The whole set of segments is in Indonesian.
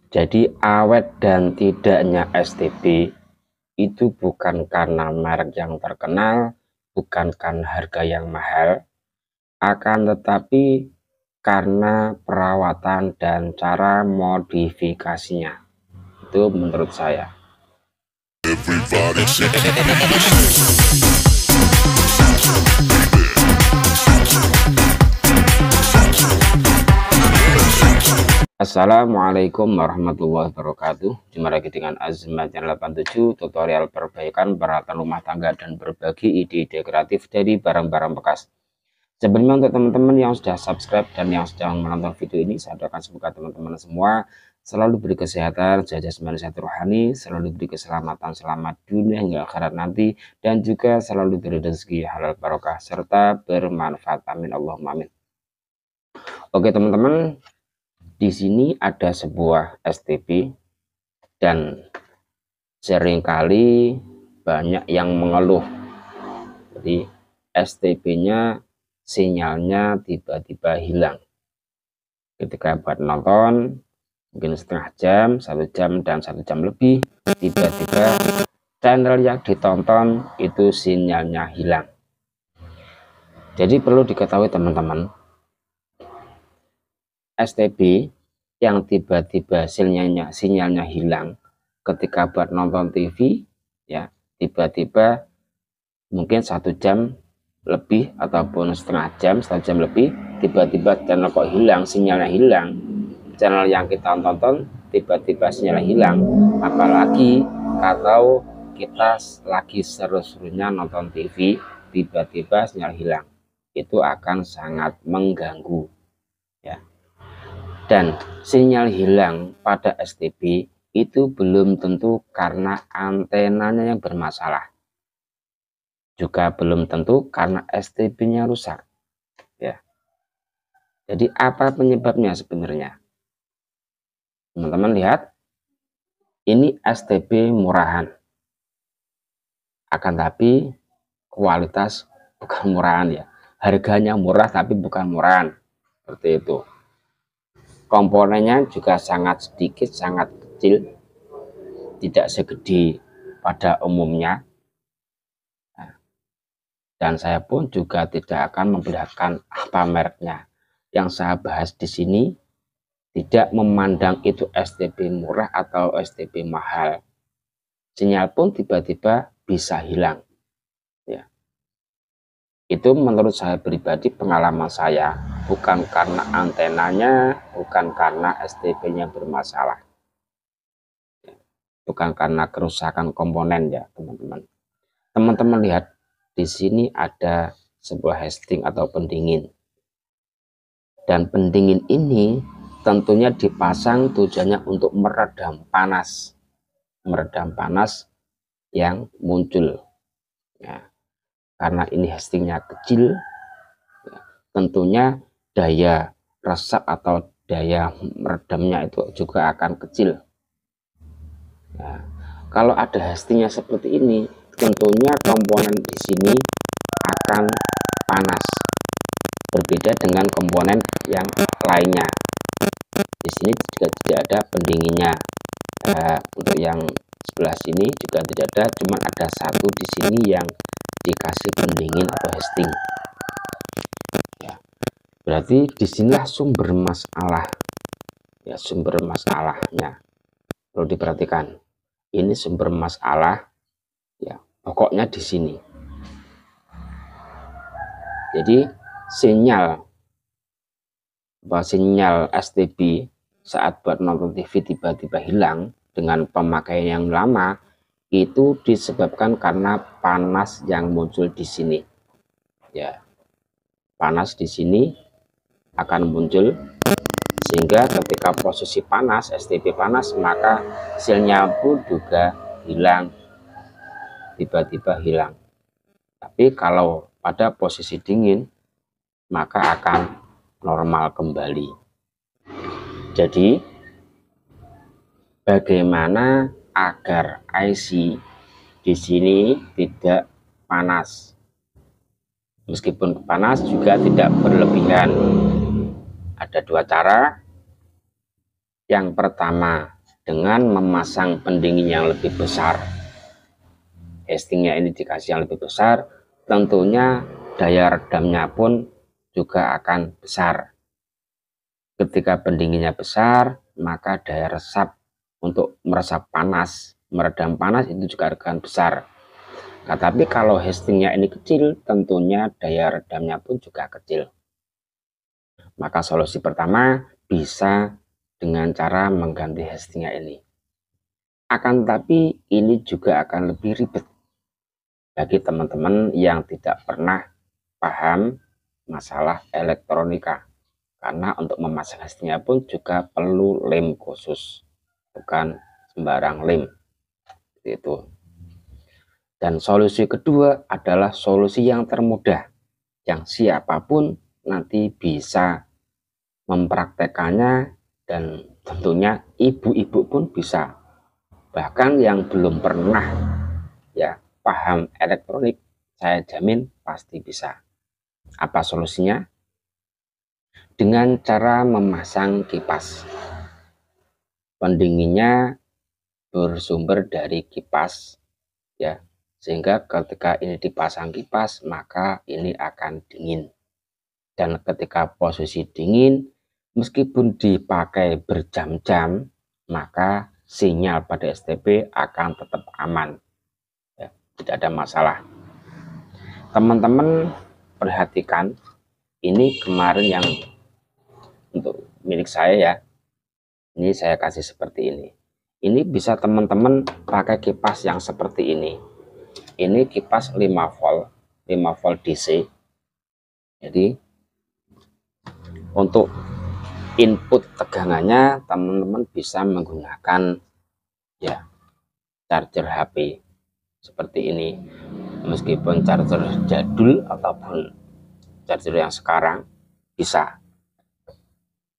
Jadi awet dan tidaknya STB itu bukan karena merek yang terkenal, bukan karena harga yang mahal, akan tetapi karena perawatan dan cara modifikasinya. Itu menurut saya. Assalamualaikum warahmatullahi wabarakatuh. Jumpa lagi dengan Azmat Channel 87, tutorial perbaikan peralatan rumah tangga dan berbagi ide-ide kreatif dari barang-barang bekas. Sebelumnya untuk teman-teman yang sudah subscribe dan yang sedang menonton video ini, saya doakan semoga teman-teman semua selalu beri kesehatan, sehat jasmani, sehat rohani, selalu beri keselamatan, selamat dunia hingga akhirat nanti, dan juga selalu beri rezeki halal barokah serta bermanfaat. Amin Allahumma amin. Oke teman-teman, di sini ada sebuah STB dan seringkali banyak yang mengeluh. Jadi STB-nya sinyalnya tiba-tiba hilang. Ketika buat nonton mungkin setengah jam, 1 jam dan 1 jam lebih, tiba-tiba channel yang ditonton itu sinyalnya hilang. Jadi perlu diketahui teman-teman, STB yang tiba-tiba sinyalnya hilang ketika buat nonton TV, ya tiba-tiba mungkin 1 jam lebih ataupun setengah jam, 1 jam lebih, tiba-tiba channel kok hilang, sinyalnya hilang, channel yang kita tonton tiba-tiba sinyalnya hilang. Apalagi kalau kita lagi seru-serunya nonton TV, tiba-tiba sinyal hilang, itu akan sangat mengganggu, ya. Dan sinyal hilang pada STB itu belum tentu karena antenanya yang bermasalah, juga belum tentu karena STB-nya rusak, ya. Jadi apa penyebabnya sebenarnya? Teman-teman lihat, ini STB murahan, akan tapi kualitas bukan murahan, ya. Harganya murah tapi bukan murahan, seperti itu. Komponennya juga sangat sedikit, sangat kecil, tidak segede pada umumnya. Dan saya pun juga tidak akan memperlihatkan apa mereknya. Yang saya bahas di sini tidak memandang itu STB murah atau STB mahal. Sinyal pun tiba-tiba bisa hilang, ya. Itu menurut saya pribadi, pengalaman saya, bukan karena antenanya, bukan karena STB-nya bermasalah, bukan karena kerusakan komponen, ya teman-teman. Teman-teman lihat, di sini ada sebuah heading atau pendingin. Dan pendingin ini tentunya dipasang tujuannya untuk meredam panas yang muncul, ya. Karena ini headingnya kecil, ya, tentunya daya resap atau daya meredamnya itu juga akan kecil. Nah, kalau ada headingnya seperti ini, tentunya komponen di sini akan panas, berbeda dengan komponen yang lainnya. Di sini juga tidak ada pendinginnya. Untuk yang sebelah sini juga tidak ada, cuma ada satu di sini yang dikasih pendingin atau heading, ya. Berarti disinilah sumber masalah, ya, sumber masalahnya perlu diperhatikan. Ini sumber masalah, ya, pokoknya di sini. Jadi sinyal STB saat buat nonton TV tiba-tiba hilang dengan pemakaian yang lama, itu disebabkan karena panas yang muncul di sini, ya. Panas di sini akan muncul, sehingga ketika posisi panas, STB panas, maka sinyal pun juga hilang, tiba-tiba hilang. Tapi kalau pada posisi dingin, maka akan normal kembali. Jadi bagaimana agar IC di sini tidak panas, meskipun panas juga tidak berlebihan? Ada dua cara. Yang pertama, dengan memasang pendingin yang lebih besar. Casingnya ini dikasih yang lebih besar, tentunya daya redamnya pun juga akan besar. Ketika pendinginnya besar, maka daya resap untuk meresap panas, meredam panas itu juga akan besar. Nah, tapi kalau casingnya ini kecil, tentunya daya redamnya pun juga kecil. Maka solusi pertama bisa dengan cara mengganti casingnya ini. Akan tapi ini juga akan lebih ribet bagi teman-teman yang tidak pernah paham masalah elektronika. Karena untuk memasang casingnya pun juga perlu lem khusus, bukan sembarang lem. Itu. Dan solusi kedua adalah solusi yang termudah, yang siapapun nanti bisa mempraktekannya, dan tentunya ibu-ibu pun bisa. Bahkan yang belum pernah ya paham elektronik, saya jamin pasti bisa. Apa solusinya? Dengan cara memasang kipas. Pendinginnya bersumber dari kipas ya, sehingga ketika ini dipasang kipas maka ini akan dingin. Dan ketika posisi dingin, meskipun dipakai berjam-jam, maka sinyal pada STB akan tetap aman ya, tidak ada masalah. Teman-teman perhatikan, ini kemarin yang untuk milik saya ya, ini saya kasih seperti ini. Ini bisa teman-teman pakai kipas yang seperti ini. Ini kipas 5 volt, 5 volt DC. Jadi untuk input tegangannya teman-teman bisa menggunakan ya charger HP seperti ini. Meskipun charger jadul ataupun charger yang sekarang bisa.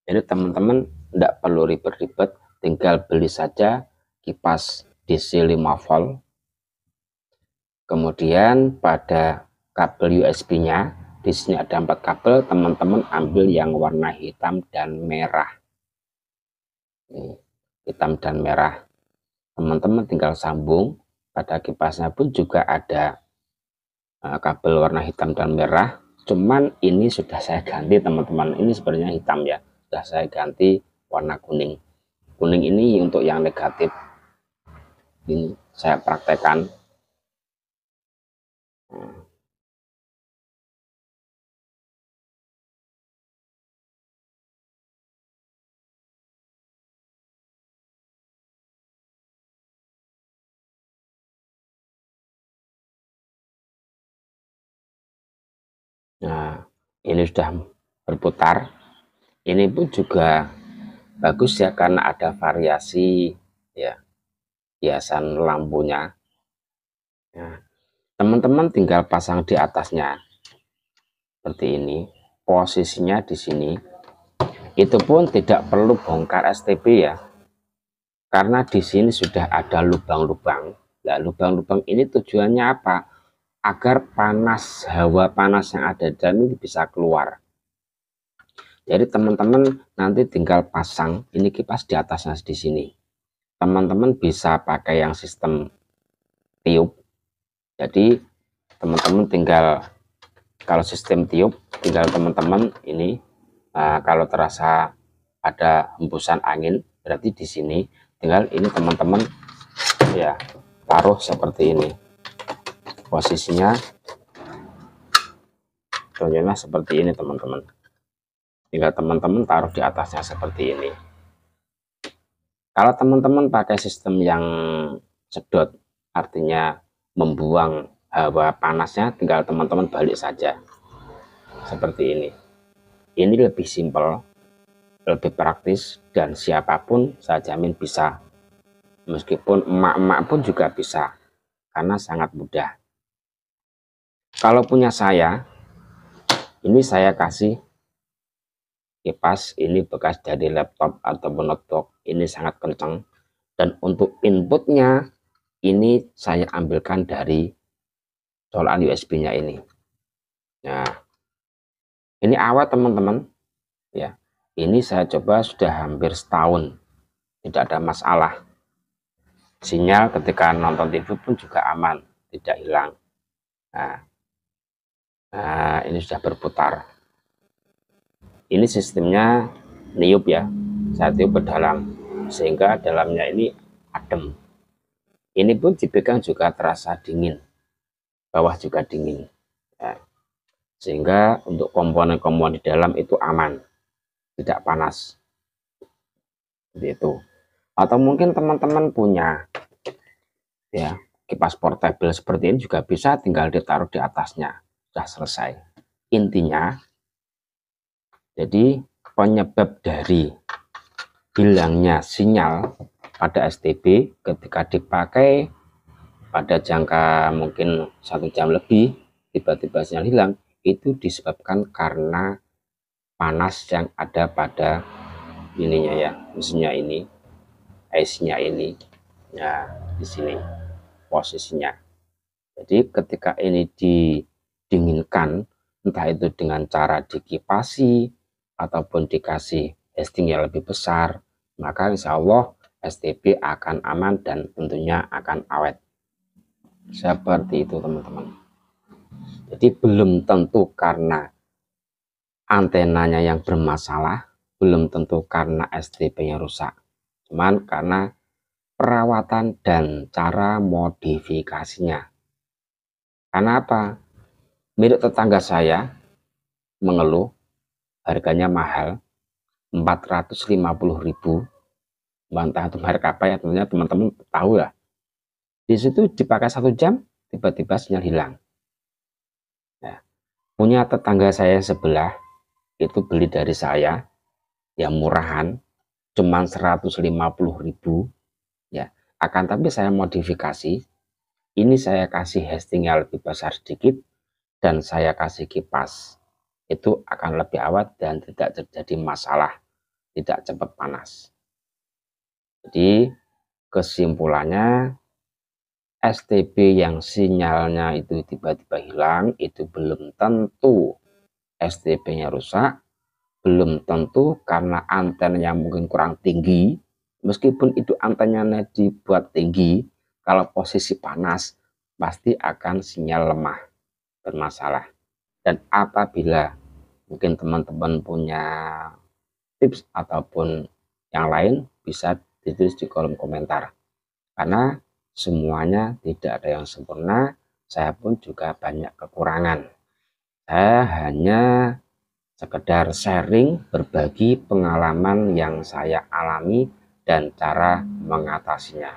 Jadi teman-teman tidak perlu ribet-ribet, tinggal beli saja kipas DC 5 volt. Kemudian pada kabel USB-nya, di sini ada 4 kabel, teman-teman ambil yang warna hitam dan merah. Ini, hitam dan merah. Teman-teman tinggal sambung, pada kipasnya pun juga ada kabel warna hitam dan merah. Cuman ini sudah saya ganti teman-teman, ini sebenarnya hitam ya, sudah saya ganti warna kuning. Kuning ini untuk yang negatif. Ini saya praktekkan. Nah, ini sudah berputar. Ini pun juga bagus ya, karena ada variasi ya hiasan lampunya. Nah, teman-teman tinggal pasang di atasnya seperti ini. Posisinya di sini. Itu pun tidak perlu bongkar STB ya, karena di sini sudah ada lubang-lubang. Nah, lubang-lubang ini tujuannya apa? Agar panas, hawa panas yang ada di dalam ini bisa keluar. Jadi teman-teman nanti tinggal pasang ini kipas di atasnya di sini. Teman-teman bisa pakai yang sistem tiup. Jadi teman-teman tinggal, kalau sistem tiup tinggal teman-teman ini kalau terasa ada hembusan angin, berarti di sini tinggal ini teman-teman ya taruh seperti ini. Posisinya contohnya seperti ini teman-teman. Tinggal teman-teman taruh di atasnya seperti ini. Kalau teman-teman pakai sistem yang sedot, artinya membuang hawa panasnya, tinggal teman-teman balik saja seperti ini. Ini lebih simpel, lebih praktis, dan siapapun saya jamin bisa. Meskipun emak-emak pun juga bisa, karena sangat mudah. Kalau punya saya, ini saya kasih kipas, ini bekas dari laptop ataupun notebook, ini sangat kencang. Dan untuk inputnya, ini saya ambilkan dari colokan USB-nya ini. Nah, ini awet teman-teman. Ya, ini saya coba sudah hampir setahun tidak ada masalah. Sinyal ketika nonton TV pun juga aman, tidak hilang. Nah, ini sudah berputar. Ini sistemnya niup ya, saya tiup ke dalam sehingga dalamnya ini adem. Ini pun dipegang juga terasa dingin, bawah juga dingin ya. Sehingga untuk komponen-komponen di dalam itu aman, tidak panas seperti itu. Atau mungkin teman-teman punya ya kipas portable seperti ini juga bisa, tinggal ditaruh di atasnya, sudah selesai. Intinya jadi penyebab dari hilangnya sinyal pada STB ketika dipakai pada jangka mungkin 1 jam lebih, tiba-tiba sinyal hilang, itu disebabkan karena panas yang ada pada ininya ya, mesinnya ini, IC-nya ini ya, di sini posisinya. Jadi ketika ini didinginkan, entah itu dengan cara dikipasi ataupun dikasih heating yang lebih besar, maka insya Allah STB akan aman dan tentunya akan awet. Seperti itu teman-teman. Jadi belum tentu karena antenanya yang bermasalah, belum tentu karena STB-nya rusak, cuman karena perawatan dan cara modifikasinya. Karena apa? Milik tetangga saya mengeluh harganya mahal, 450.000, entah itu merek apa ya, tentunya teman-teman tahu ya. Di situ dipakai 1 jam, tiba-tiba sinyal hilang. Nah, punya tetangga saya sebelah itu beli dari saya yang murahan, cuman 150.000 ya. Akan tapi saya modifikasi, ini saya kasih heatingnya lebih besar sedikit dan saya kasih kipas, itu akan lebih awet dan tidak terjadi masalah, tidak cepat panas. Jadi kesimpulannya, STB yang sinyalnya itu tiba-tiba hilang itu belum tentu STB-nya rusak, belum tentu karena antenanya mungkin kurang tinggi. Meskipun itu antenanya dibuat tinggi, kalau posisi panas pasti akan sinyal lemah, bermasalah. Dan apabila mungkin teman-teman punya tips ataupun yang lain, bisa ditulis di kolom komentar. Karena semuanya tidak ada yang sempurna, saya pun juga banyak kekurangan. Saya hanya sekedar sharing, berbagi pengalaman yang saya alami dan cara mengatasinya.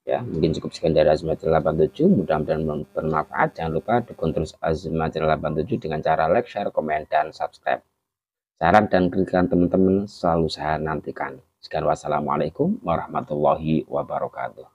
Ya, mungkin cukup sekian dari Azmatil 87, mudah-mudahan bermanfaat. Jangan lupa dukung terus Azmatil 87 dengan cara like, share, komen, dan subscribe. Saran dan kritikan teman-teman selalu saya nantikan. Sekian, wassalamualaikum warahmatullahi wabarakatuh.